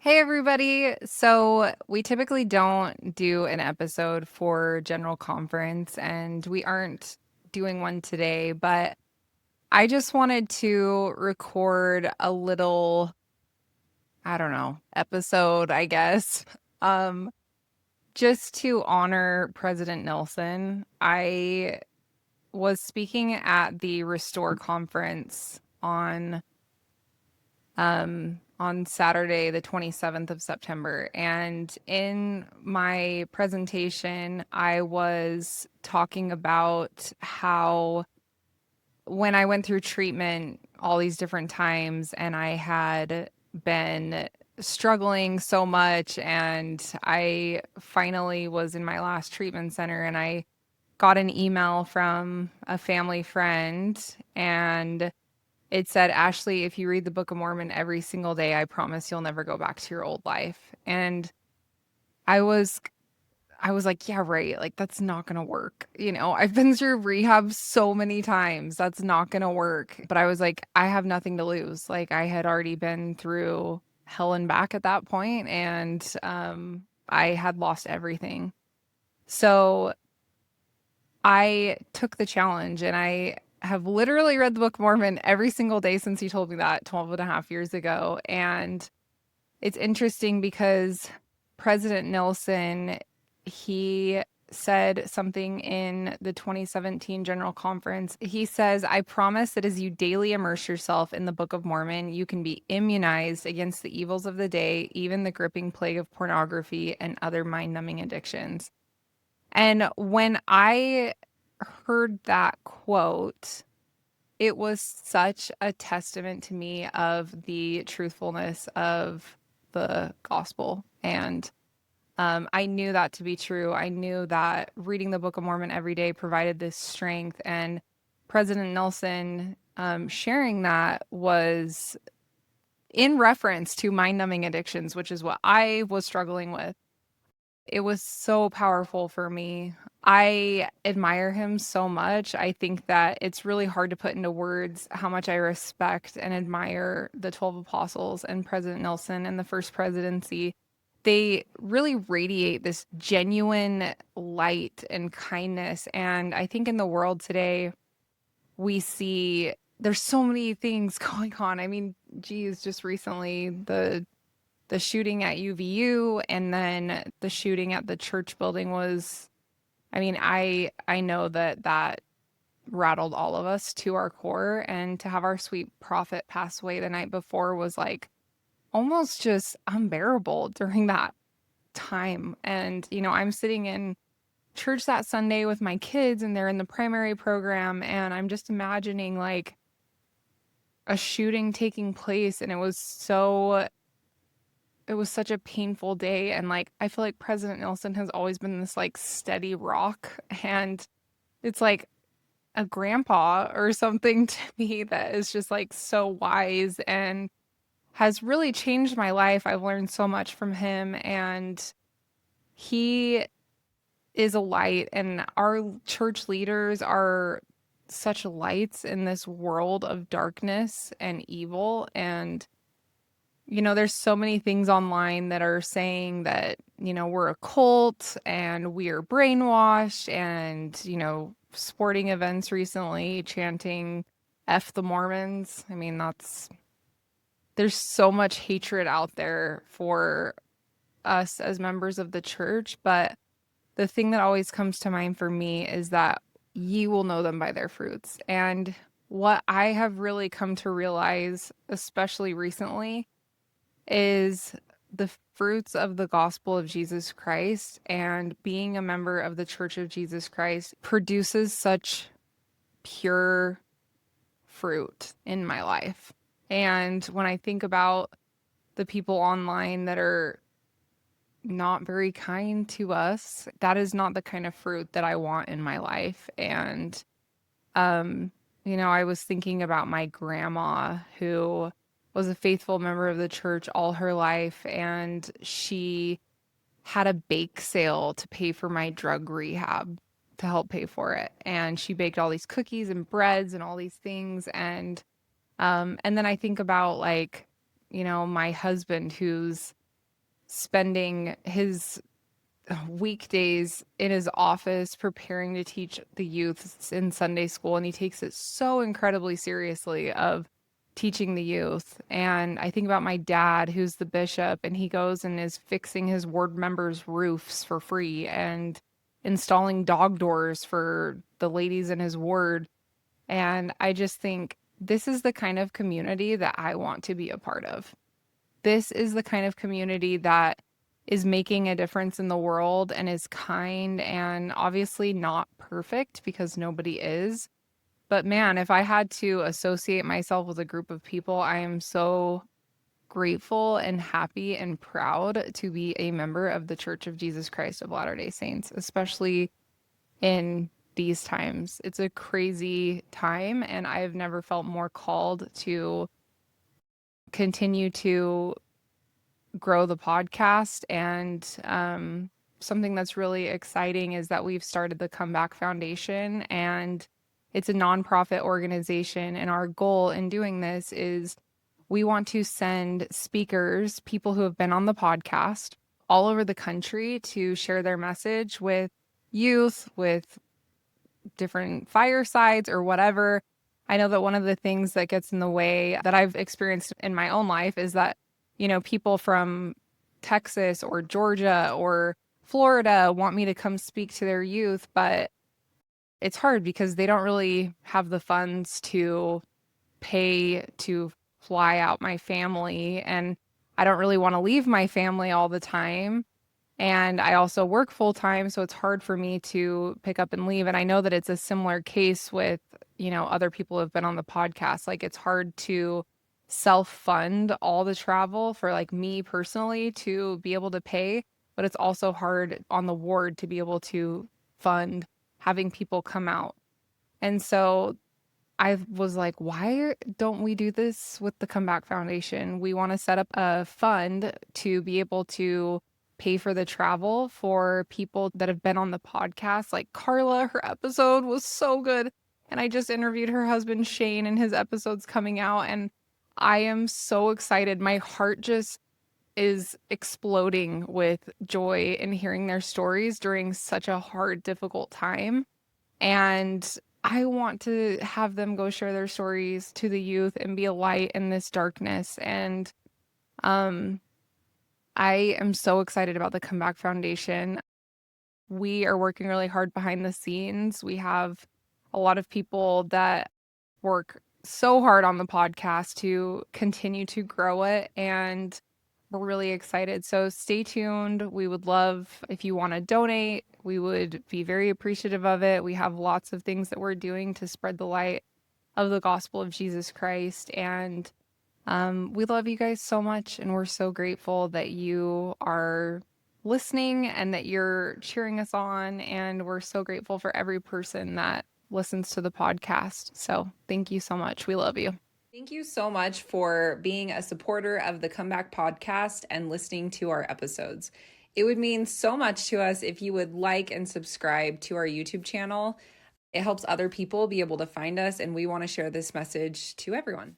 Hey, everybody. So, we typically don't do an episode for General Conference, and we aren't doing one today, but I just wanted to record a little, I don't know, episode, I guess, um, just to honor President Nelson. I was speaking at the Restore Conference on Saturday, the 27th of September. And in my presentation, I was talking about how when I went through treatment all these different times and I had been struggling so much, and I finally was in my last treatment center and I got an email from a family friend, and it said, Ashley, if you read the Book of Mormon every single day, I promise you'll never go back to your old life. And I was I was like, yeah, right. Like that's not going to work. I've been through rehab so many times. That's not going to work. But I was like, I have nothing to lose. Like I had already been through hell and back at that point, and I had lost everything. So I took the challenge, and I have literally read the Book of Mormon every single day since he told me that 12 and a half years ago. And it's interesting because President Nelson, he said something in the 2017 General Conference. He says, I promise that as you daily immerse yourself in the Book of Mormon, you can be immunized against the evils of the day, even the gripping plague of pornography and other mind numbing addictions. And when I heard that quote, it was such a testament to me of the truthfulness of the gospel. And I knew that to be true. I knew that reading the Book of Mormon every day provided this strength. And President Nelson sharing that was in reference to mind numbing addictions, which is what I was struggling with. It was so powerful for me. I admire him so much. I think that it's really hard to put into words how much I respect and admire the 12 apostles and President Nelson and the first presidency. They really radiate this genuine light and kindness. And I think in the world today, we see there's so many things going on. I mean, geez, just recently the shooting at UVU, and then the shooting at the church building was, I mean, I know that that rattled all of us to our core, and to have our sweet prophet pass away the night before was like almost just unbearable during that time. And I'm sitting in church that Sunday with my kids, and they're in the primary program, and I'm just imagining like a shooting taking place, and it was such a painful day. And like I feel like President Nelson has always been this like steady rock, and it's like a grandpa or something to me that is just like so wise and has really changed my life. I've learned so much from him, and he is a light, and our church leaders are such lights in this world of darkness and evil. And there's so many things online that are saying that, we're a cult and we're brainwashed, and, sporting events recently chanting F the Mormons. I mean, there's so much hatred out there for us as members of the church. But the thing that always comes to mind for me is that ye will know them by their fruits. And what I have really come to realize, especially recently, is the fruits of the gospel of Jesus Christ, and being a member of the Church of Jesus Christ produces such pure fruit in my life. And when I think about the people online that are not very kind to us, that is not the kind of fruit that I want in my life. And um I was thinking about my grandma, who was a faithful member of the church all her life, and she had a bake sale to pay for my drug rehab, to help pay for it. And she baked all these cookies and breads and all these things. And then I think about like, my husband, who's spending his weekdays in his office preparing to teach the youth in Sunday school, and he takes it so incredibly seriously of teaching the youth. And I think about my dad, who's the bishop, and he goes and is fixing his ward members' roofs for free and installing dog doors for the ladies in his ward. And I just think this is the kind of community that I want to be a part of. This is the kind of community that is making a difference in the world and is kind and obviously not perfect because nobody is. But man, if I had to associate myself with a group of people, I am so grateful and happy and proud to be a member of the Church of Jesus Christ of Latter-day Saints, especially in these times. It's a crazy time, and I've never felt more called to continue to grow the podcast. And something that's really exciting is that we've started the Comeback Foundation, and it's a nonprofit organization. And our goal in doing this is we want to send speakers, people who have been on the podcast all over the country to share their message with youth, with different firesides or whatever. I know that one of the things that gets in the way that I've experienced in my own life is that, people from Texas or Georgia or Florida want me to come speak to their youth, but it's hard because they don't really have the funds to pay to fly out my family. And I don't really want to leave my family all the time. And I also work full time, so it's hard for me to pick up and leave. And I know that it's a similar case with, other people who have been on the podcast. Like, it's hard to self-fund all the travel for like me personally to be able to pay, but it's also hard on the ward to be able to fund having people come out. And so I was like, why don't we do this with the Comeback Foundation? We want to set up a fund to be able to pay for the travel for people that have been on the podcast. Like Carla, her episode was so good. And I just interviewed her husband, Shane, and his episode's coming out. And I am so excited. My heart just is exploding with joy in hearing their stories during such a hard, difficult time. And I want to have them go share their stories to the youth and be a light in this darkness. And um, I am so excited about the Comeback Foundation. We are working really hard behind the scenes. We have a lot of people that work so hard on the podcast to continue to grow it, and we're really excited. So stay tuned. We would love if you want to donate. We would be very appreciative of it. We have lots of things that we're doing to spread the light of the gospel of Jesus Christ. And we love you guys so much. And we're so grateful that you are listening and that you're cheering us on. And we're so grateful for every person that listens to the podcast. So thank you so much. We love you. Thank you so much for being a supporter of the Comeback Podcast and listening to our episodes. It would mean so much to us if you would like and subscribe to our YouTube channel. It helps other people be able to find us, and we want to share this message to everyone.